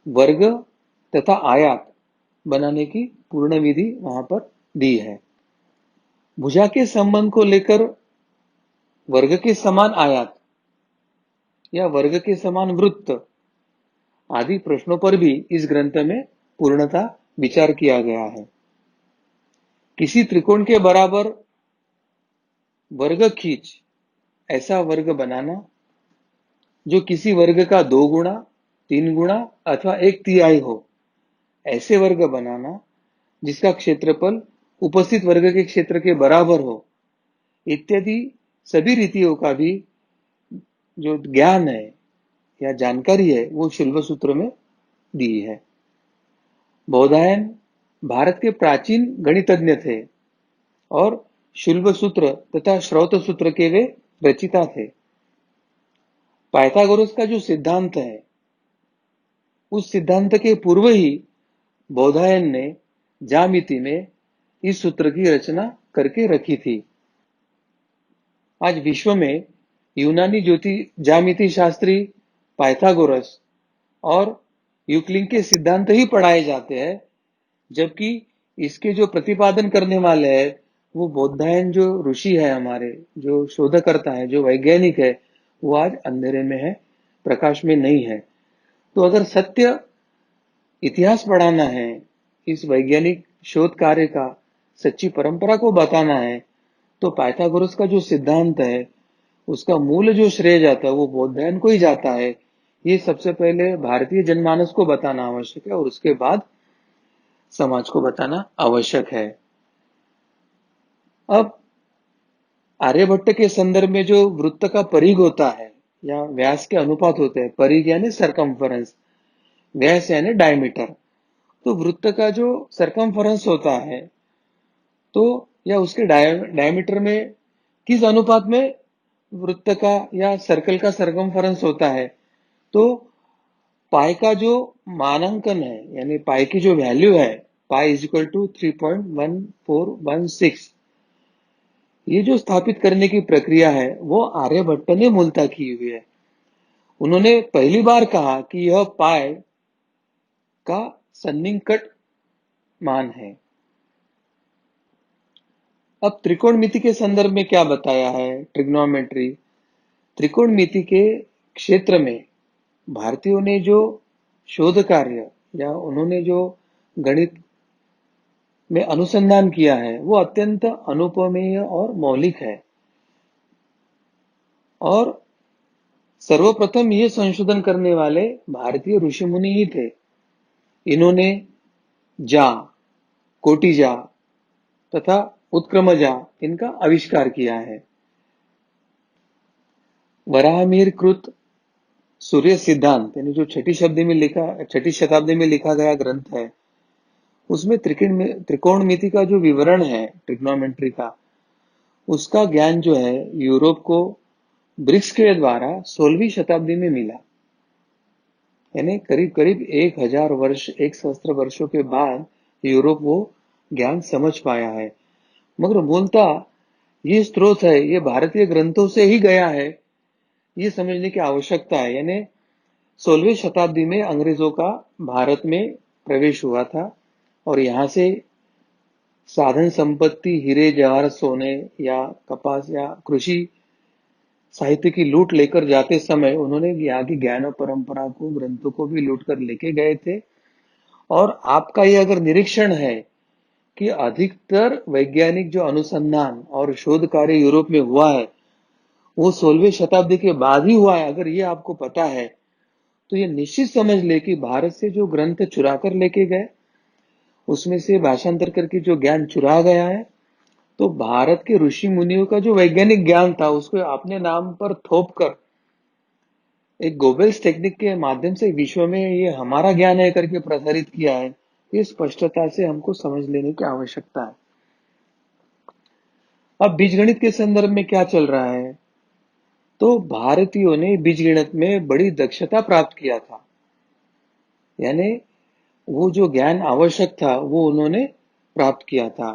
वर्ग तथा आयत बनाने की पूर्ण विधि वहां पर दी है। भुजा के संबंध को लेकर वर्ग के समान आयत या वर्ग के समान वृत्त आदि प्रश्नों पर भी इस ग्रंथ में पूर्णता विचार किया गया है। किसी त्रिकोण के बराबर वर्ग खींच ऐसा वर्ग बनाना जो किसी वर्ग का 2 गुणा, 3 गुणा अथवा 1/3 हो, ऐसे वर्ग बनाना जिसका क्षेत्रफल उपस्थित वर्ग के क्षेत्र के बराबर हो, इत्यादि सभी रीतियों का भी जो ज्ञान है या जानकारी है वो शुल्ब सूत्र में दी है। बौधायन भारत के प्राचीन गणितज्ञ थे और शुल्ब सूत्र तथा श्रौत सूत्र के वे रचिता थे। पाइथागोरस का जो सिद्धांत है, उस सिद्धांत के पूर्व ही बौधायन ने ज्यामिति में इस सूत्र की रचना करके रखी थी। आज विश्व में यूनानी ज्यामिति शास्त्री पाइथागोरस और यूक्लिड के सिद्धांत ही पढ़ाए जाते हैं, जबकि इसके जो प्रतिपादन करने वाले हैं वो बौधायन जो ऋषि है, हमारे जो शोधकर्ता है, जो वैज्ञानिक है, वो आज अंधेरे में है, प्रकाश में नहीं है। तो अगर सत्य इतिहास पढ़ाना है, इस वैज्ञानिक शोध कार्य का सच्ची परंपरा को बताना है, तो पाइथागोरस का जो सिद्धांत है उसका मूल जो श्रेय जाता है वो बौधायन को ही जाता है। ये सबसे पहले भारतीय जनमानस को बताना आवश्यक है और उसके बाद समाज को बताना आवश्यक है। अब आर्यभट्ट के संदर्भ में जो वृत्त का परिघ होता है या व्यास के अनुपात होते हैं, परिघ यानी सरकमफरेंस, व्यास यानी डायमीटर, तो वृत्त का जो सरकमफरेंस होता है तो या उसके डायमीटर में किस अनुपात में वृत्त का या सर्कल का सरकमफरेंस होता है, तो पाई का जो मानांकन है यानी पाई की जो वैल्यू है, पाई इज इक्वल टू 3.1416, ये जो स्थापित करने की प्रक्रिया है वो आर्यभट्ट ने मूलतः की हुई है। उन्होंने पहली बार कहा कि यह पाई का सन्निकट मान है। अब त्रिकोणमिति के संदर्भ में क्या बताया है, ट्रिग्नोमेट्री, त्रिकोणमिति के क्षेत्र में भारतीयों ने जो शोध कार्य या उन्होंने जो गणित में अनुसंधान किया है वो अत्यंत अनुपमेय और मौलिक है। और सर्वप्रथम ये संशोधन करने वाले भारतीय ऋषि मुनि ही थे। इन्होंने जा कोटिजा तथा उत्क्रमजा इनका आविष्कार किया है। वराहमिहिर कृत सूर्य सिद्धांत यानी जो छठी शताब्दी में लिखा गया ग्रंथ है, उसमें त्रिकोणमिति का जो विवरण है, ट्रिग्नोमेट्री का, उसका ज्ञान जो है यूरोप को ब्रिक्स के द्वारा 16वीं शताब्दी में मिला। यानी करीब करीब 1000 वर्ष, 1 सहस्त्र वर्षों के बाद यूरोप वो ज्ञान समझ पाया है। मगर मूलतः ये स्रोत है, ये भारतीय ग्रंथों से ही गया है, ये समझने की आवश्यकता है। यानी 16वीं शताब्दी में अंग्रेजों का भारत में प्रवेश हुआ था और यहाँ से साधन संपत्ति, हीरे जवाहरात, सोने या कपास या कृषि साहित्य की लूट लेकर जाते समय उन्होंने यहाँ की ज्ञान परंपरा को, ग्रंथों को भी लूट कर लेके गए थे। और आपका ये अगर निरीक्षण है कि अधिकतर वैज्ञानिक जो अनुसंधान और शोध कार्य यूरोप में हुआ है वो 16वीं शताब्दी के बाद ही हुआ है, अगर ये आपको पता है तो ये निश्चित समझ ले कि भारत से जो ग्रंथ चुरा कर लेके गए, उसमें से भाषांतर करके जो ज्ञान चुरा गया है, तो भारत के ऋषि मुनियों का जो वैज्ञानिक ज्ञान था उसको अपने नाम पर थोप कर एक गोबेल्स टेक्निक के माध्यम से विश्व में ये हमारा ज्ञान है करके प्रसारित किया है। ये स्पष्टता से हमको समझ लेने की आवश्यकता है। अब बीजगणित के संदर्भ में क्या चल रहा है, तो भारतीयों ने बीजगणित में बड़ी दक्षता प्राप्त किया था। यानी वो जो ज्ञान आवश्यक था वो उन्होंने प्राप्त किया था।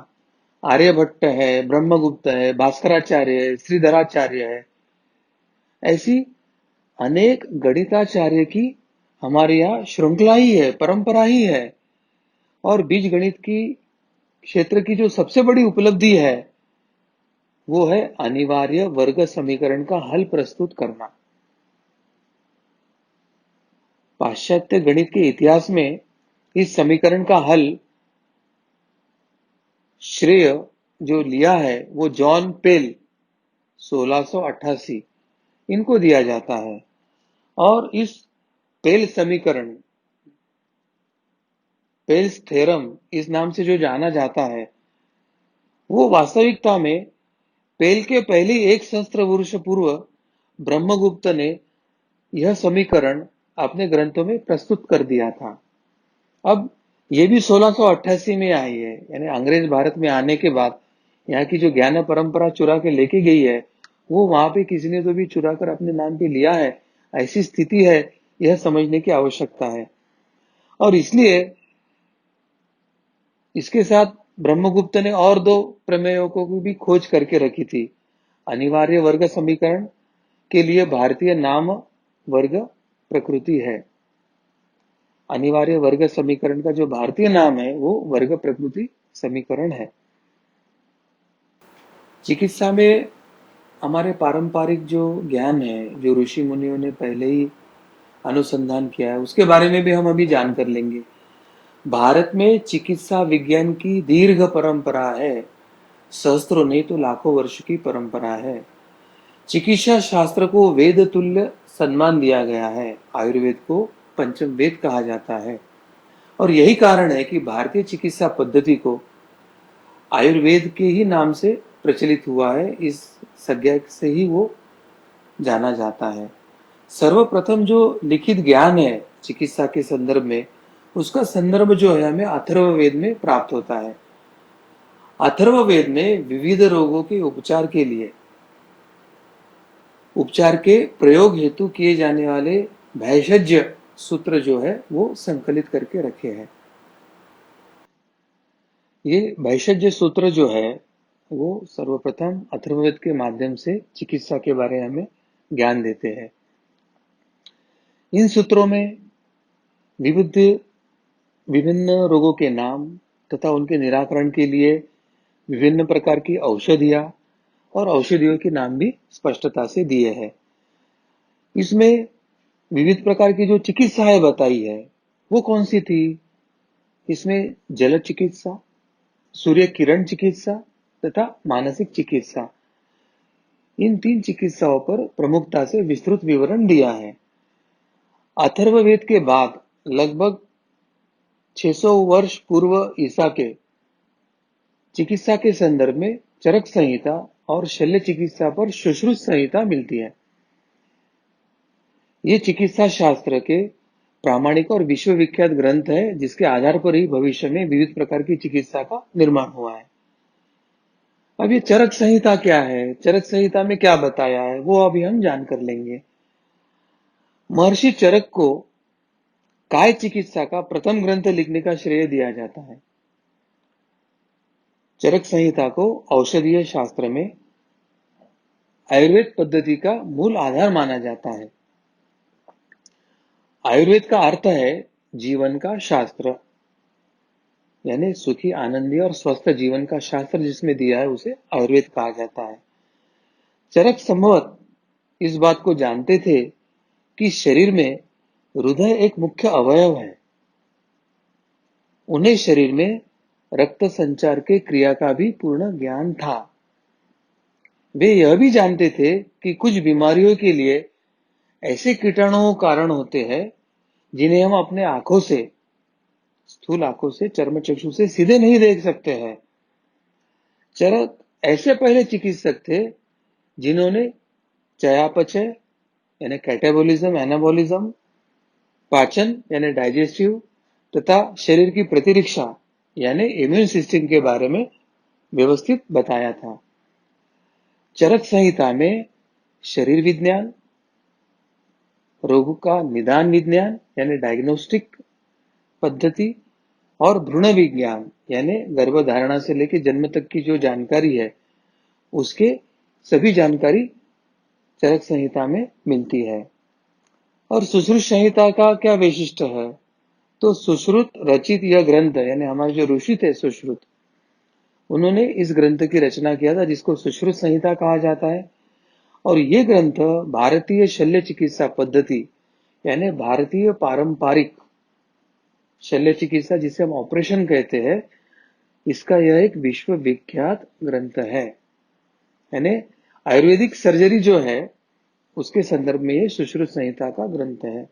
आर्यभट्ट है, ब्रह्मगुप्त है, भास्कराचार्य है, श्रीधराचार्य है, ऐसी अनेक गणिताचार्य की हमारे यहाँ श्रृंखला ही है, परंपरा ही है। और बीज गणित की क्षेत्र की जो सबसे बड़ी उपलब्धि है वो है अनिवार्य वर्ग समीकरण का हल प्रस्तुत करना। पाश्चात्य गणित के इतिहास में इस समीकरण का हल श्रेय जो लिया है वो जॉन पेल 1688 इनको दिया जाता है। और इस पेल समीकरण, पेल्स थ्योरम इस नाम से जो जाना जाता है, वो वास्तविकता में पेल के पहले 1 सहस्त्र वर्ष पूर्व ब्रह्मगुप्त ने यह समीकरण अपने ग्रंथों में प्रस्तुत कर दिया था। अब ये भी 1688 में आई है, यानी अंग्रेज भारत में आने के बाद यहाँ की जो ज्ञान परंपरा चुरा के लेके गई है वो वहां पे किसी ने तो भी चुरा कर अपने नाम पे लिया है, ऐसी स्थिति है, यह समझने की आवश्यकता है। और इसलिए इसके साथ ब्रह्मगुप्त ने और 2 प्रमेयों को भी खोज करके रखी थी। अनिवार्य वर्ग समीकरण के लिए भारतीय नाम वर्ग प्रकृति है। अनिवार्य वर्ग समीकरण का जो भारतीय नाम है वो वर्ग प्रकृति समीकरण है। चिकित्सा में हमारे पारंपरिक जो ज्ञान है, जो ऋषि मुनियों ने पहले ही अनुसंधान किया है, उसके बारे में भी हम अभी जान कर लेंगे। भारत में चिकित्सा विज्ञान की दीर्घ परंपरा है, सहस्त्रों नहीं तो लाखों वर्ष की परंपरा है। चिकित्सा शास्त्र को वेद तुल्य सम्मान दिया गया है। आयुर्वेद को पंचम वेद कहा जाता है और यही कारण है कि भारतीय चिकित्सा पद्धति को आयुर्वेद के ही नाम से प्रचलित हुआ है। इस संज्ञा से ही वो जाना जाता है। सर्वप्रथम जो लिखित ज्ञान है चिकित्सा के संदर्भ में, उसका संदर्भ जो है हमें अथर्ववेद में प्राप्त होता है। अथर्ववेद में विविध रोगों के उपचार के लिए, उपचार के प्रयोग हेतु किए जाने वाले भैषज सूत्र जो है वो संकलित करके रखे हैं। ये भैषज सूत्र जो है वो सर्वप्रथम अथर्ववेद के माध्यम से चिकित्सा के बारे में हमें ज्ञान देते हैं। इन सूत्रों में विभिन्न रोगों के नाम तथा उनके निराकरण के लिए विभिन्न प्रकार की औषधियां और औषधियों के नाम भी स्पष्टता से दिए हैं। इसमें विविध प्रकार की जो चिकित्साएं बताई है वो कौन सी थी? इसमें जल चिकित्सा, सूर्य किरण चिकित्सा तथा मानसिक चिकित्सा, इन 3 चिकित्साओं पर प्रमुखता से विस्तृत विवरण दिया है। अथर्ववेद के बाद लगभग 600 वर्ष पूर्व ईसा के चिकित्सा के संदर्भ में चरक संहिता और शल्य चिकित्सा पर सुश्रुत संहिता मिलती है। ये चिकित्सा शास्त्र के प्रामाणिक और विश्वविख्यात ग्रंथ है, जिसके आधार पर ही भविष्य में विविध प्रकार की चिकित्सा का निर्माण हुआ है। अब ये चरक संहिता क्या है, चरक संहिता में क्या बताया है, वो अभी हम जानकर लेंगे। महर्षि चरक को काय चिकित्सा का प्रथम ग्रंथ लिखने का श्रेय दिया जाता है। चरक संहिता को औषधीय शास्त्र में आयुर्वेद पद्धति का मूल आधार माना जाता है। आयुर्वेद का अर्थ है जीवन का शास्त्र, यानी सुखी, आनंदी और स्वस्थ जीवन का शास्त्र जिसमें दिया है उसे आयुर्वेद कहा जाता है। चरक संभवत इस बात को जानते थे कि शरीर में हृदय एक मुख्य अवयव है। उन्हें शरीर में रक्त संचार के क्रिया का भी पूर्ण ज्ञान था। वे यह भी जानते थे कि कुछ बीमारियों के लिए ऐसे कीटाणु कारण होते हैं जिन्हें हम अपने आंखों से, स्थूल आंखों से, चर्म चक्षु से सीधे नहीं देख सकते हैं। चरक ऐसे पहले चिकित्सक थे जिन्होंने चयापचय यानी कैटाबोलिज्म, एनाबोलिज्म, पाचन यानी डाइजेस्टिव तथा शरीर की प्रतिरक्षा यानी इम्यून सिस्टम के बारे में व्यवस्थित बताया था। चरक संहिता में शरीर विज्ञान, रोग का निदान विज्ञान यानी डायग्नोस्टिक पद्धति और भ्रूण विज्ञान यानी गर्भधारणा से लेकर जन्म तक की जो जानकारी है उसके सभी जानकारी चरक संहिता में मिलती है। और सुश्रुत संहिता का क्या वैशिष्ट है, तो सुश्रुत रचित यह ग्रंथ यानी हमारे जो ऋषि थे सुश्रुत, उन्होंने इस ग्रंथ की रचना किया था जिसको सुश्रुत संहिता कहा जाता है। और ये ग्रंथ भारतीय शल्य चिकित्सा पद्धति यानी भारतीय पारंपरिक शल्य चिकित्सा जिसे हम ऑपरेशन कहते हैं, इसका यह एक विश्वविख्यात ग्रंथ है। यानी आयुर्वेदिक सर्जरी जो है उसके संदर्भ में ये सुश्रुत संहिता का ग्रंथ है।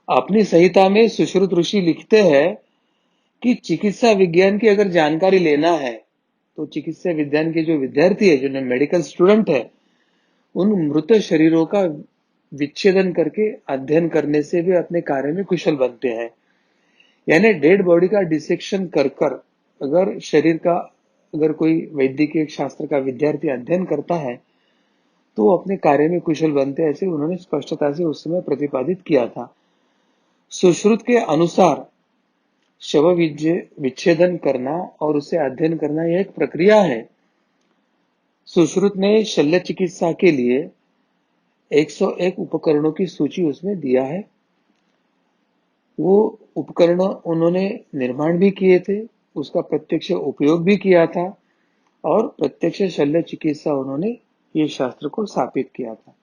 अपनी संहिता में सुश्रुत ऋषि लिखते हैं कि चिकित्सा विज्ञान की अगर जानकारी लेना है तो चिकित्सा विज्ञान के जो विद्यार्थी है, जो मेडिकल स्टूडेंट है, उन मृत शरीरों का विच्छेदन करके अध्ययन करने से भी अपने कार्य में कुशल बनते हैं। यानी डेड बॉडी का डिसेक्शन कर कर अगर शरीर का अगर कोई वैद्यकीय शास्त्र का विद्यार्थी अध्ययन करता है तो वो अपने कार्य में कुशल बनते हैं, ऐसे उन्होंने स्पष्टता से उस समय प्रतिपादित किया था। सुश्रुत के अनुसार शव विच्छेदन करना और उसे अध्ययन करना यह एक प्रक्रिया है। सुश्रुत ने शल्य चिकित्सा के लिए 101 उपकरणों की सूची उसमें दिया है। वो उपकरण उन्होंने निर्माण भी किए थे, उसका प्रत्यक्ष उपयोग भी किया था और प्रत्यक्ष शल्य चिकित्सा उन्होंने ये शास्त्र को स्थापित किया था।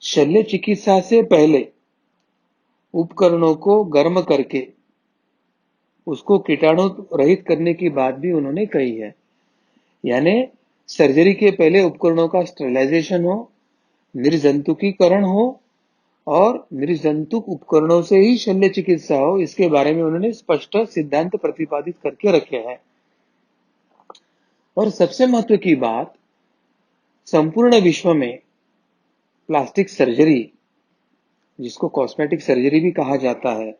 शल्य चिकित्सा से पहले उपकरणों को गर्म करके उसको कीटाणु रहित करने की बात भी उन्होंने कही है। यानी सर्जरी के पहले उपकरणों का स्टेरिलाइजेशन हो, निर्जंतुकीकरण हो और निर्जंतुक उपकरणों से ही शल्य चिकित्सा हो, इसके बारे में उन्होंने स्पष्ट सिद्धांत प्रतिपादित करके रखे हैं। और सबसे महत्व की बात, संपूर्ण विश्व में प्लास्टिक सर्जरी, जिसको कॉस्मेटिक सर्जरी भी कहा जाता है,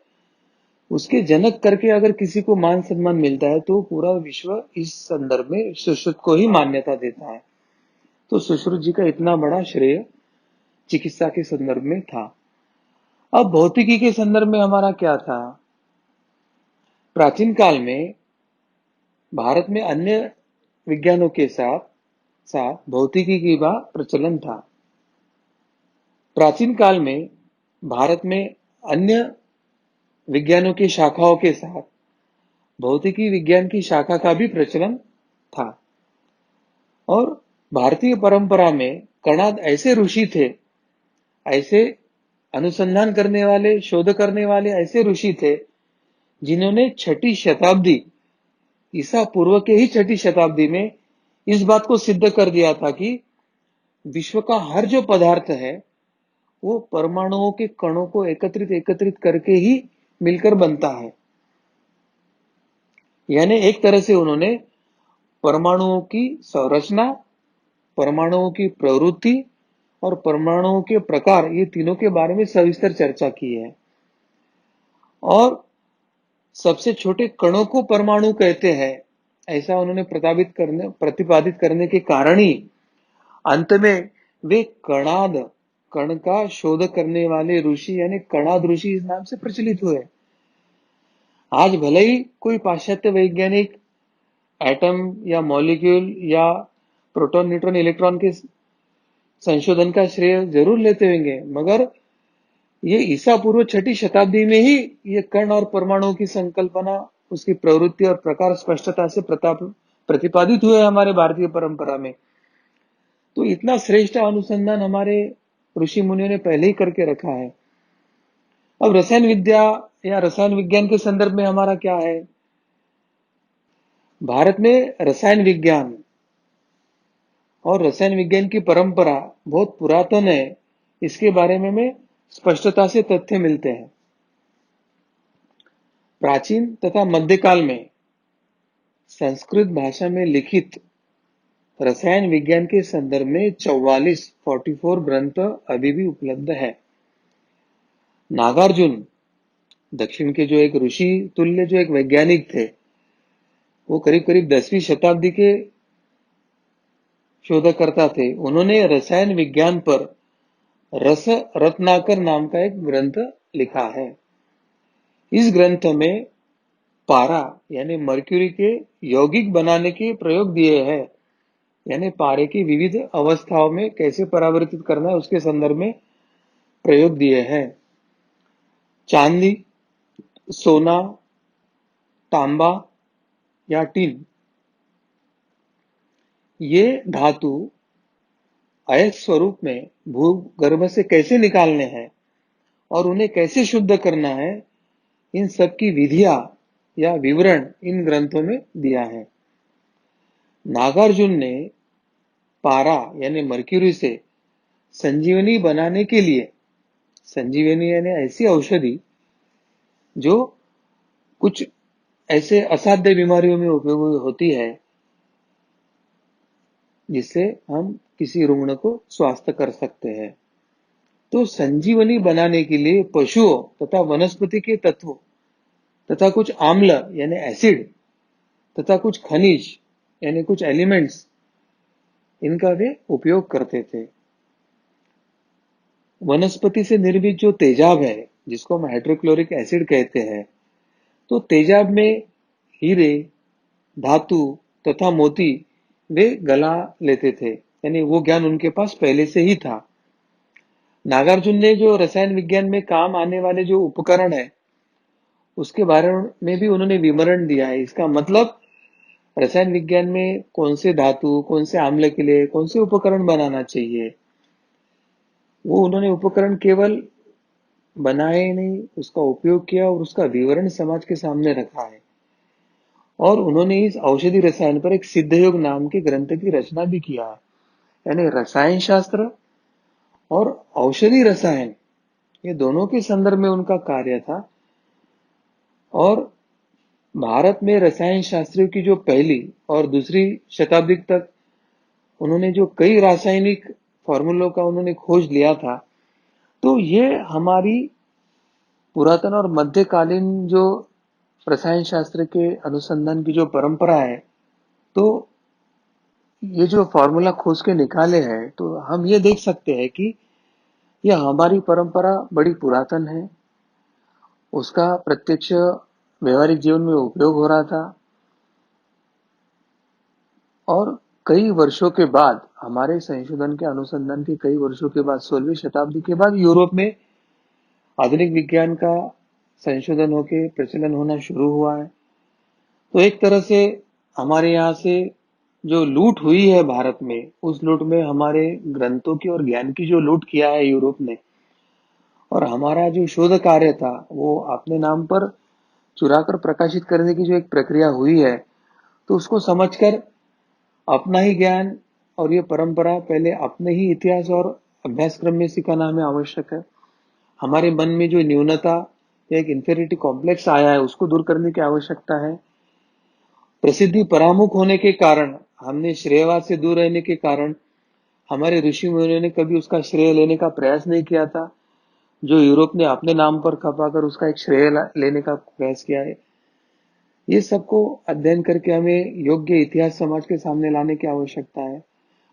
उसके जनक करके अगर किसी को मान सम्मान मिलता है तो पूरा विश्व इस संदर्भ में सुश्रुत को ही मान्यता देता है। तो सुश्रुत जी का इतना बड़ा श्रेय चिकित्सा के संदर्भ में था। अब भौतिकी के संदर्भ में हमारा क्या था? प्राचीन काल में भारत में अन्य विज्ञानों के साथ साथ भौतिकी की भी प्रचलन था। प्राचीन काल में भारत में अन्य विज्ञानों की शाखाओं के साथ भौतिकी विज्ञान की शाखा का भी प्रचलन था। और भारतीय परंपरा में कणाद ऐसे ऋषि थे, ऐसे अनुसंधान करने वाले, शोध करने वाले ऐसे ऋषि थे जिन्होंने 6ठी शताब्दी, ईसा पूर्व के ही 6ठी शताब्दी में इस बात को सिद्ध कर दिया था कि विश्व का हर जो पदार्थ है वो परमाणुओं के कणों को एकत्रित करके ही मिलकर बनता है। यानी एक तरह से उन्होंने परमाणुओं की संरचना, परमाणुओं की प्रवृत्ति और परमाणुओं के प्रकार, ये तीनों के बारे में सविस्तर चर्चा की है। और सबसे छोटे कणों को परमाणु कहते हैं, ऐसा उन्होंने प्रतिपादित करने के कारण ही अंत में वे कण का शोध करने वाले ऋषि यानी कणाद ऋषि इस नाम से प्रचलित हुए। आज भले ही कोई पाश्चात्य वैज्ञानिक एटम या मॉलिक्यूल या प्रोटॉन, न्यूट्रॉन, इलेक्ट्रॉन के संशोधन का श्रेय जरूर लेते होंगे, मगर ये ईसा पूर्व 6ठी शताब्दी में ही ये कण और परमाणुओं की संकल्पना, उसकी प्रवृत्ति और प्रकार स्पष्टता से प्रतिपादित हुए हमारे भारतीय परंपरा में। तो इतना श्रेष्ठ अनुसंधान हमारे ऋषि मुनियों ने पहले ही करके रखा है। अब रसायन विद्या या रसायन विज्ञान के संदर्भ में हमारा क्या है? भारत में रसायन विज्ञान और रसायन विज्ञान की परंपरा बहुत पुरातन है, इसके बारे में हमें स्पष्टता से तथ्य मिलते हैं। प्राचीन तथा मध्यकाल में संस्कृत भाषा में लिखित रसायन विज्ञान के संदर्भ में 44 ग्रंथ अभी भी उपलब्ध है। नागार्जुन, दक्षिण के जो एक ऋषि तुल्य जो एक वैज्ञानिक थे, वो करीब करीब 10वीं शताब्दी के शोधकर्ता थे। उन्होंने रसायन विज्ञान पर रस रत्नाकर नाम का एक ग्रंथ लिखा है। इस ग्रंथ में पारा यानी मर्क्यूरी के यौगिक बनाने के प्रयोग दिए हैं, यानी पारे की विविध अवस्थाओं में कैसे परावर्तित करना है उसके संदर्भ में प्रयोग दिए हैं। चांदी, सोना, तांबा या टिन, ये धातु अयस्क स्वरूप में भूगर्भ से कैसे निकालने हैं और उन्हें कैसे शुद्ध करना है, इन सब की विधियां या विवरण इन ग्रंथों में दिया है। नागार्जुन ने पारा यानी मर्क्यूरी से संजीवनी बनाने के लिए, संजीवनी यानी ऐसी औषधि जो कुछ ऐसे असाध्य बीमारियों में उपयोगी होती है, जिससे हम किसी रुग्ण को स्वस्थ कर सकते हैं। तो संजीवनी बनाने के लिए पशुओं तथा वनस्पति के तत्वों तथा कुछ आम्ल यानी एसिड तथा कुछ खनिज यानी कुछ एलिमेंट्स, इनका वे उपयोग करते थे। वनस्पति से निर्मित जो तेजाब है, जिसको हम हाइड्रोक्लोरिक एसिड कहते हैं, तो तेजाब में हीरे, धातु तथा मोती वे गला लेते थे, यानी वो ज्ञान उनके पास पहले से ही था। नागार्जुन ने जो रसायन विज्ञान में काम आने वाले जो उपकरण है, उसके बारे में भी उन्होंने विवरण दिया है। इसका मतलब रसायन विज्ञान में कौन से धातु, कौन से आम्ल के लिए कौन से उपकरण बनाना चाहिए, वो उन्होंने उपकरण केवल बनाए नहीं, उसका उपयोग किया और उसका विवरण समाज के सामने रखा है। और उन्होंने इस औषधि रसायन पर एक सिद्धयोग नाम के ग्रंथ की रचना भी किया है। यानी रसायन शास्त्र और औषधि रसायन, ये दोनों के संदर्भ में उनका कार्य था। और भारत में रसायन शास्त्रियों की जो पहली और दूसरी शताब्दी तक उन्होंने जो कई रासायनिक फॉर्मूलों का उन्होंने खोज लिया था, तो ये हमारी पुरातन और मध्यकालीन जो रसायन शास्त्र के अनुसंधान की जो परंपरा है, तो ये जो फॉर्मूला खोज के निकाले हैं, तो हम ये देख सकते हैं कि यह हमारी परंपरा बड़ी पुरातन है, उसका प्रत्यक्ष व्यवहारिक जीवन में उपयोग हो रहा था। और कई वर्षों के बाद, हमारे संशोधन के अनुसंधान के कई वर्षों के बाद, 16वीं शताब्दी के बाद यूरोप में आधुनिक विज्ञान का संशोधन होके प्रचलन होना शुरू हुआ है। तो एक तरह से हमारे यहाँ से जो लूट हुई है भारत में, उस लूट में हमारे ग्रंथों की और ज्ञान की जो लूट किया है यूरोप ने, और हमारा जो शोध कार्य था वो अपने नाम पर चुराकर प्रकाशित करने की जो एक प्रक्रिया हुई है, तो उसको समझकर अपना ही ज्ञान और ये परंपरा पहले अपने ही इतिहास और अभ्यासक्रम में सिखाना हमें आवश्यक है। हमारे मन में जो न्यूनता या एक इंफीरियरिटी कॉम्प्लेक्स आया है, उसको दूर करने की आवश्यकता है। प्रसिद्धि परामुख होने के कारण, हमने श्रेयवाद से दूर रहने के कारण हमारे ऋषि मुनियों ने कभी उसका श्रेय लेने का प्रयास नहीं किया था, जो यूरोप ने अपने नाम पर खपाकर उसका एक श्रेय लेने का प्रयास किया है। ये सबको अध्ययन करके हमें योग्य इतिहास समाज के सामने लाने की आवश्यकता है।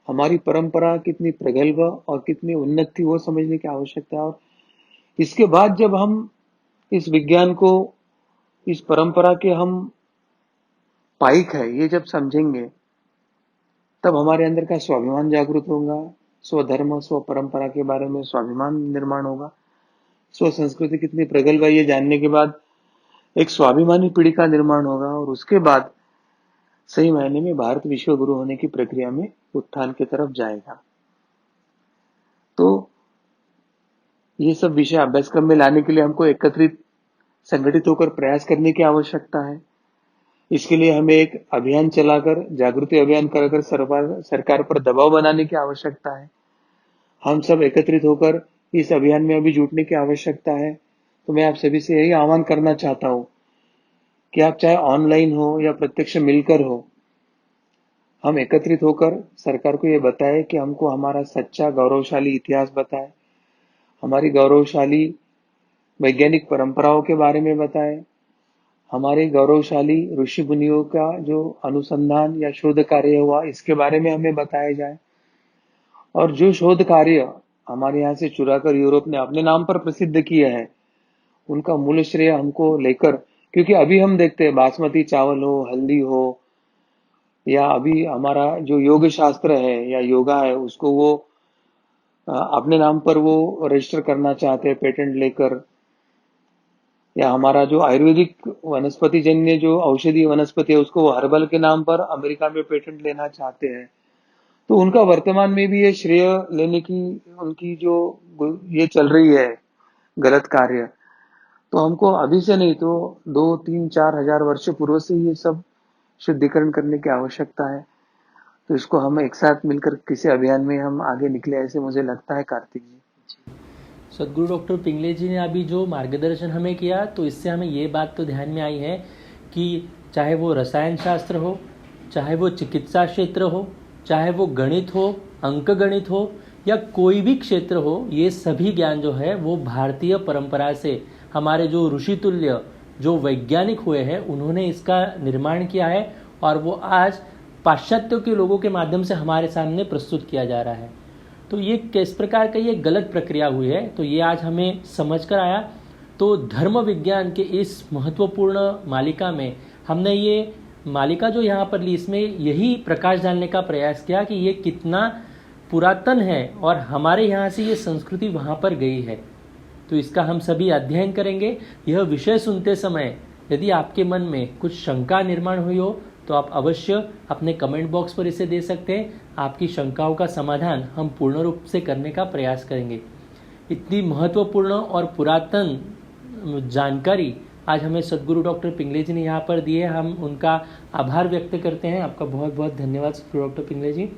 हमारी परंपरा कितनी प्रगल्भ और कितनी उन्नत थी वो समझने की आवश्यकता है। और इसके बाद जब हम इस विज्ञान को, इस परंपरा के हम पाइक है, ये जब समझेंगे, तब हमारे अंदर का स्वाभिमान जागृत होगा। स्वधर्म स्व परंपरा के बारे में स्वाभिमान निर्माण होगा। स्व संस्कृति कितनी प्रगल्भ है ये जानने के बाद एक स्वाभिमानी पीढ़ी का निर्माण होगा, और उसके बाद सही मायने में भारत विश्व गुरु होने की प्रक्रिया में उत्थान की तरफ जाएगा। तो ये सब विषय अभ्यासक्रम में लाने के लिए हमको एकत्रित, संगठित होकर प्रयास करने की आवश्यकता है। इसके लिए हमें एक अभियान चलाकर, जागृति अभियान कर सरकार पर दबाव बनाने की आवश्यकता है। हम सब एकत्रित होकर इस अभियान में अभी जुटने की आवश्यकता है। तो मैं आप सभी से यही आह्वान करना चाहता हूं कि आप चाहे ऑनलाइन हो या प्रत्यक्ष मिलकर हो, हम एकत्रित होकर सरकार को ये बताएं कि हमको हमारा सच्चा गौरवशाली इतिहास बताए, हमारी गौरवशाली वैज्ञानिक परंपराओं के बारे में बताए, हमारे गौरवशाली ऋषि मुनियों का जो अनुसंधान या शोध कार्य हुआ इसके बारे में हमें बताया जाए। और जो शोध कार्य हमारे यहाँ से चुराकर यूरोप ने अपने नाम पर प्रसिद्ध किया है, उनका मूल श्रेय हमको लेकर, क्योंकि अभी हम देखते हैं बासमती चावल हो, हल्दी हो, या अभी हमारा जो योग शास्त्र है या योगा है, उसको वो अपने नाम पर वो रजिस्टर करना चाहते हैं पेटेंट लेकर, या हमारा जो आयुर्वेदिक वनस्पति जन्य जो औषधि वनस्पति है उसको वो हर्बल के नाम पर अमेरिका में पेटेंट लेना चाहते हैं। तो उनका वर्तमान में भी ये श्रेय लेने की उनकी जो ये चल रही है गलत कार्य, तो हमको अभी से नहीं तो 2, 3, 4 हजार वर्ष पूर्व से ये सब शुद्धिकरण करने की आवश्यकता है। तो इसको हम एक साथ मिलकर किसी अभियान में हम आगे निकले, ऐसे मुझे लगता है कार्तिक जी। सदगुरु डॉक्टर पिंगले जी ने अभी जो मार्गदर्शन हमें किया, तो इससे हमें ये बात तो ध्यान में आई है कि चाहे वो रसायन शास्त्र हो, चाहे वो चिकित्सा क्षेत्र हो, चाहे वो गणित हो, अंक गणित हो, या कोई भी क्षेत्र हो, ये सभी ज्ञान जो है वो भारतीय परंपरा से, हमारे जो ऋषि तुल्य जो वैज्ञानिक हुए हैं उन्होंने इसका निर्माण किया है, और वो आज पाश्चात्यों के लोगों के माध्यम से हमारे सामने प्रस्तुत किया जा रहा है। तो ये किस प्रकार का ये गलत प्रक्रिया हुई है, तो ये आज हमें समझ कर आया। तो धर्म विज्ञान के इस महत्वपूर्ण मालिका में हमने ये मालिका जो यहाँ पर ली, इसमें यही प्रकाश डालने का प्रयास किया कि ये कितना पुरातन है और हमारे यहाँ से ये संस्कृति वहाँ पर गई है। तो इसका हम सभी अध्ययन करेंगे। यह विषय सुनते समय यदि आपके मन में कुछ शंका निर्माण हुई हो तो आप अवश्य अपने कमेंट बॉक्स पर इसे दे सकते हैं। आपकी शंकाओं का समाधान हम पूर्ण रूप से करने का प्रयास करेंगे। इतनी महत्वपूर्ण और पुरातन जानकारी आज हमें सदगुरु डॉक्टर पिंगले जी ने यहाँ पर दी है। हम उनका आभार व्यक्त करते हैं। आपका बहुत बहुत धन्यवाद सदगुरु डॉक्टर पिंगले जी।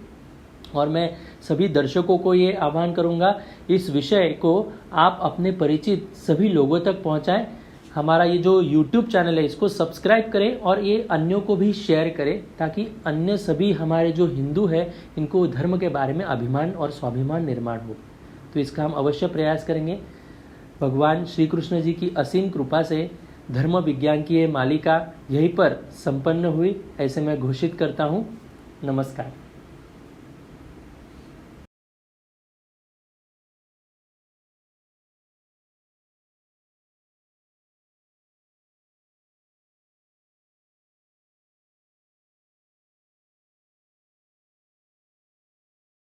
और मैं सभी दर्शकों को ये आह्वान करूँगा, इस विषय को आप अपने परिचित सभी लोगों तक पहुँचाएं। हमारा ये जो YouTube चैनल है इसको सब्सक्राइब करें और ये अन्यों को भी शेयर करें, ताकि अन्य सभी हमारे जो हिंदू है इनको धर्म के बारे में अभिमान और स्वाभिमान निर्माण हो। तो इसका हम अवश्य प्रयास करेंगे। भगवान श्री कृष्ण जी की असीम कृपा से धर्म विज्ञान की ये मालिका यहीं पर संपन्न हुई, ऐसे मैं घोषित करता हूँ। नमस्कार।